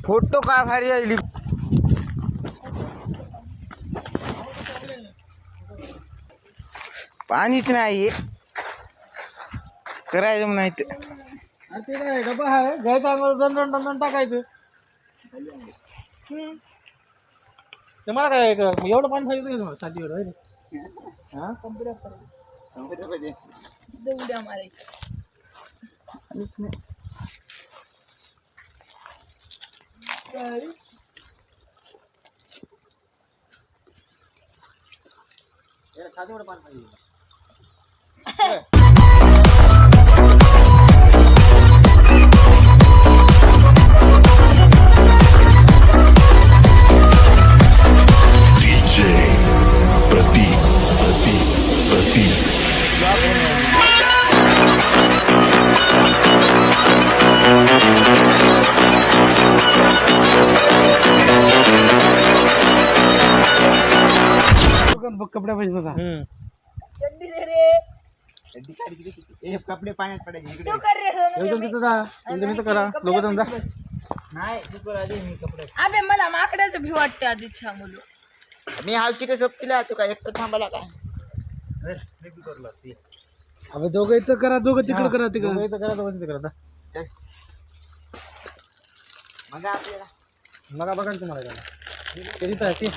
Photo काय भारी आली. पाणीच नाही करायचं नाही ते. ते काय डबा आहे घ्यायचं दंड टाकायचं. ते मला काय एवढं पाणी पाहिजे साठीवर आहे हा उड्या मारायचं साठीवर पाणी पाहिजे. कपडे पाहिजे बघा. चड्डी दे रे कपडे पाण्यात पडायचे. तू कर रे एकदम तिथं जा एकदम तिथं करा लोक जा. नाही तू आधी मी कपडे. अबे मला माकडाचं भी वाटतं आधी इच्छा मुलं. मी हाव किती सोबतीला तू काय एकटं थांबायला काय. अबे दोघं इथं करा दोघं तिकडं करा तिकडं इथं करा दोघं तिथं करा. मग आपल्याला मग बघा तुम्हाला तिथं आहे